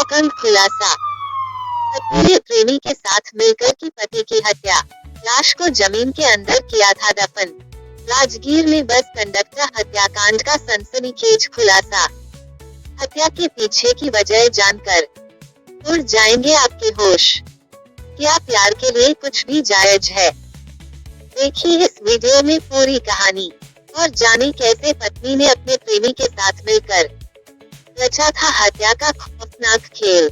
Shocking खुलासा। पत्नी ने प्रेमी के साथ मिलकर की पति की हत्या, लाश को जमीन के अंदर किया था दफन। राजगीर में बस कंडक्टर हत्याकांड का सनसनीखेज खुलासा। हत्या के पीछे की वजह जानकर उड़ जाएंगे आपके होश। क्या प्यार के लिए कुछ भी जायज है? देखिए इस वीडियो में पूरी कहानी और जाने कैसे पत्नी ने अपने प्रेमी के साथ मिलकर रचा था हत्या का खौफनाक खेल।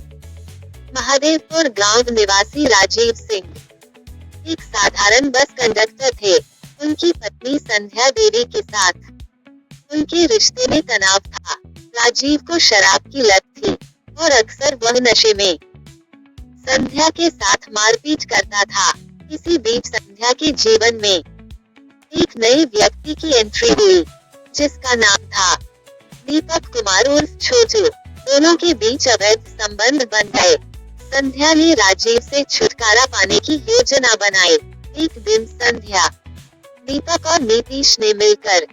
महादेवपुर गांव निवासी राजीव सिंह एक साधारण बस कंडक्टर थे। उनकी पत्नी संध्या देवी के साथ उनके रिश्ते में तनाव था। राजीव को शराब की लत थी और अक्सर वह नशे में संध्या के साथ मारपीट करता था। इसी बीच संध्या के जीवन में एक नए व्यक्ति की एंट्री हुई, जिसका नाम था दीपक कुमार उर्फ छोटू। दोनों के बीच अवैध संबंध बन गए। संध्या ने राजीव से छुटकारा पाने की योजना बनाई। एक दिन संध्या, दीपक और नीतीश ने मिलकर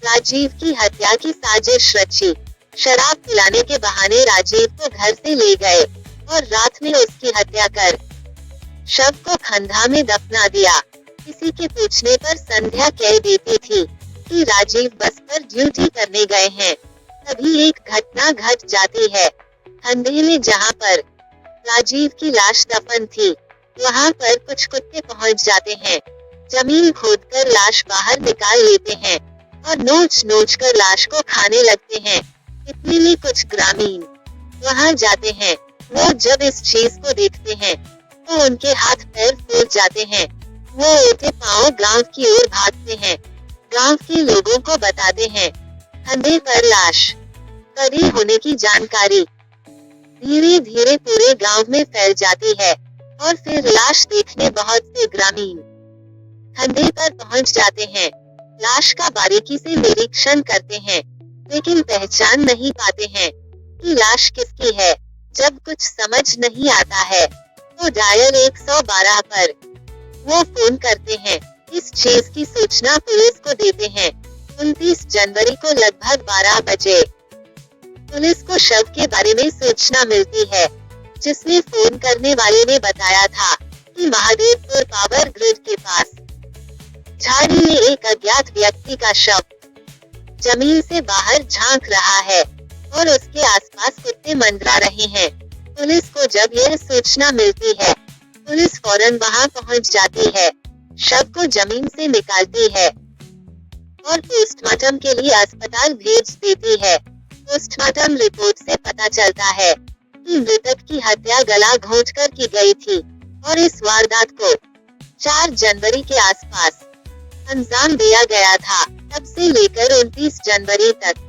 राजीव की हत्या की साजिश रची। शराब पिलाने के बहाने राजीव को घर से ले गए और रात में उसकी हत्या कर शव को खंधा में दफना दिया। किसी के पूछने पर संध्या कह देती थी कि राजीव बस पर ड्यूटी करने गए हैं। तभी एक घटना घट जाती है। खंधे में जहां पर राजीव की लाश दफन थी, वहां पर कुछ कुत्ते पहुंच जाते हैं। जमीन खोदकर लाश बाहर निकाल लेते हैं और नोच नोच कर लाश को खाने लगते हैं। इतने में कुछ ग्रामीण वहां जाते हैं। वो जब इस चीज को देखते हैं तो उनके हाथ पैर फूल जाते हैं। वो उठे पांव गांव की ओर भागते हैं। गांव के लोगों को बताते हैं। कंधे पर लाश पड़ी होने की जानकारी धीरे धीरे पूरे गांव में फैल जाती है और फिर लाश देखने बहुत से ग्रामीण कंधे पर पहुंच जाते हैं। लाश का बारीकी से निरीक्षण करते हैं, लेकिन पहचान नहीं पाते हैं कि लाश किसकी है। जब कुछ समझ नहीं आता है तो डायल 112 पर वो फोन करते हैं। इस चीज की सूचना पुलिस को देते हैं। 29 जनवरी को लगभग 12 बजे पुलिस को शव के बारे में सूचना मिलती है, जिसमें फोन करने वाले ने बताया था कि महादेवपुर पावर ग्रिड के पास झाड़ी में एक अज्ञात व्यक्ति का शव जमीन से बाहर झांक रहा है और उसके आसपास कुत्ते मंडरा रहे हैं। पुलिस को जब यह सूचना मिलती है, पुलिस फौरन वहां पहुंच जाती है, शव को जमीन से निकालती है और पोस्टमार्टम के लिए अस्पताल भेज देती है। पोस्टमार्टम रिपोर्ट से पता चलता है कि मृतक की हत्या गला घोंटकर की गई थी और इस वारदात को 4 जनवरी के आसपास अंजाम दिया गया था। तब से लेकर 29 जनवरी तक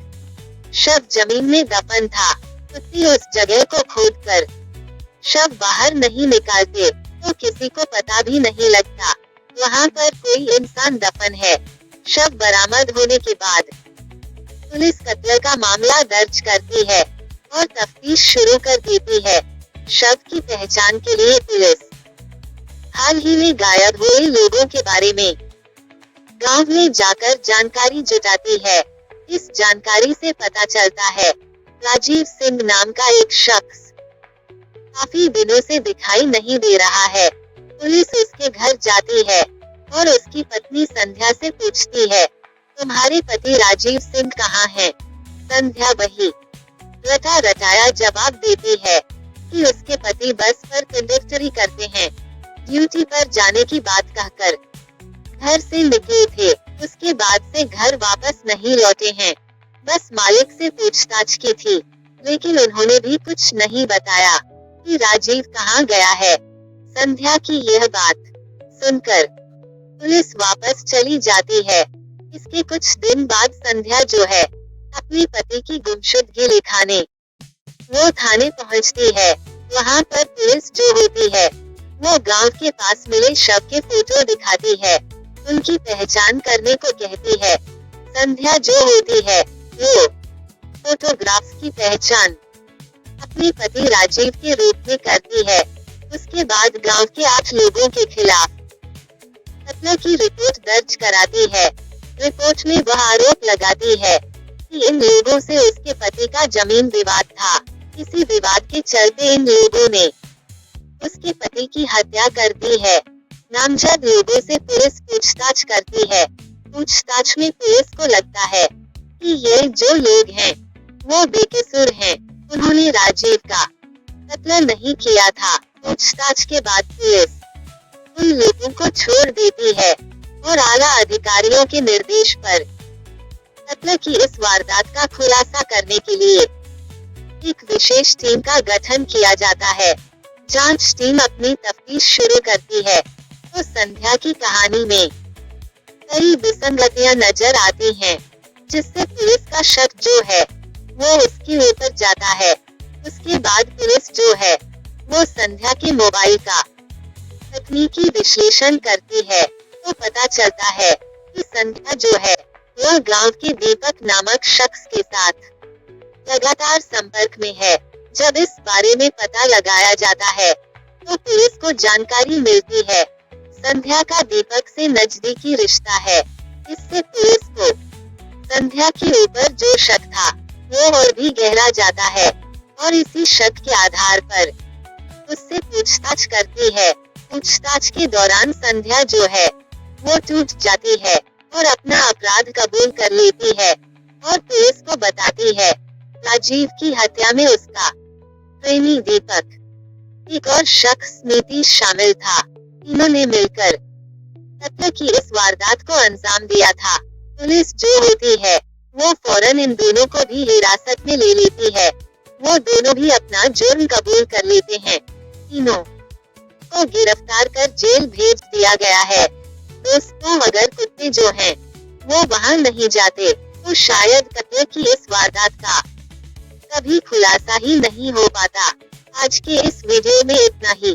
शव जमीन में दफन था। कुत्ते उस जगह को खोदकर शव बाहर नहीं निकालते तो किसी को पता भी नहीं लगता वहां पर कोई इंसान दफन है। शव बरामद होने के बाद पुलिस कत्ल का मामला दर्ज करती है और तफ्तीश शुरू कर देती है। शव की पहचान के लिए पुलिस हाल ही में गायब हुए लोगों के बारे में गांव में जाकर जानकारी जुटाती है। इस जानकारी से पता चलता है राजीव सिंह नाम का एक शख्स काफी दिनों से दिखाई नहीं दे रहा है। पुलिस उसके घर जाती है और उसकी पत्नी संध्या से पूछती है, तुम्हारे पति राजीव सिंह कहाँ हैं? संध्या वही रटा रटाया जवाब देती है कि उसके पति बस पर कंडक्टरी करते हैं। ड्यूटी पर जाने की बात कहकर घर से निकले थे। उसके बाद से घर वापस नहीं लौटे हैं। बस मालिक से पूछताछ की थी, लेकिन उन्होंने भी कुछ नहीं बताया कि राजीव कहाँ गया है। संध्या की यह बात सुनकर पुलिस वापस चली जाती है। इसके कुछ दिन बाद संध्या जो है अपने पति की गुमशुदगी लिखाने वो थाने पहुंचती है। वहां पर पुलिस जो होती है वो गांव के पास मिले शव के फोटो दिखाती है, उनकी पहचान करने को कहती है। संध्या जो होती है वो फोटोग्राफ्स की पहचान अपने पति राजीव के रूप में करती है। उसके बाद गांव के 8 लोगों के खिलाफ कत्ल की रिपोर्ट दर्ज कराती है। रिपोर्ट में वह आरोप लगाती है कि इन लोगों से उसके पति का जमीन विवाद था किसी विवाद के चलते इन लोगों ने उसके पति की हत्या कर दी है। नामजद लोगों से पुलिस पूछताछ करती है। पूछताछ में पुलिस को लगता है कि ये जो लोग हैं वो बेकसूर हैं। उन्होंने राजीव का कत्ल नहीं किया था। पूछताछ के बाद पुलिस उन लोगों को छोड़ देती है और आला अधिकारियों के निर्देश पर कत्ल की इस वारदात का खुलासा करने के लिए एक विशेष टीम का गठन किया जाता है। जांच टीम अपनी तफ्तीश शुरू करती है तो संध्या की कहानी में कई विसंगतियां नजर आती हैं, जिससे पुलिस का शक जो है वो उसके ऊपर जाता है। उसके बाद पुलिस जो है वो संध्या के मोबाइल का तकनीकी विश्लेषण करती है तो पता चलता है कि संध्या जो है वह गांव के दीपक नामक शख्स के साथ लगातार संपर्क में है। जब इस बारे में पता लगाया जाता है तो पुलिस को जानकारी मिलती है संध्या का दीपक से नजदीकी रिश्ता है। इससे पुलिस को संध्या के ऊपर जो शक था वो और भी गहरा जाता है और इसी शक के आधार पर उससे पूछताछ करती है। पूछताछ के दौरान संध्या जो है वो टूट जाती है और अपना अपराध कबूल कर लेती है और पुलिस को बताती है राजीव की हत्या में उसका प्रेमी दीपक, एक और शख्स नीतीश शामिल था। तीनों ने मिलकर कत्ल की इस वारदात को अंजाम दिया था। पुलिस जो होती है वो फौरन इन दोनों को भी हिरासत में ले लेती है। वो दोनों भी अपना जुर्म कबूल कर लेते हैं। तीनों को गिरफ्तार कर जेल भेज दिया गया है। दोस्तों, अगर कुत्ते जो हैं वो वहां नहीं जाते तो शायद कत्ल की इस वारदात का कभी खुलासा ही नहीं हो पाता। आज के इस वीडियो में इतना ही।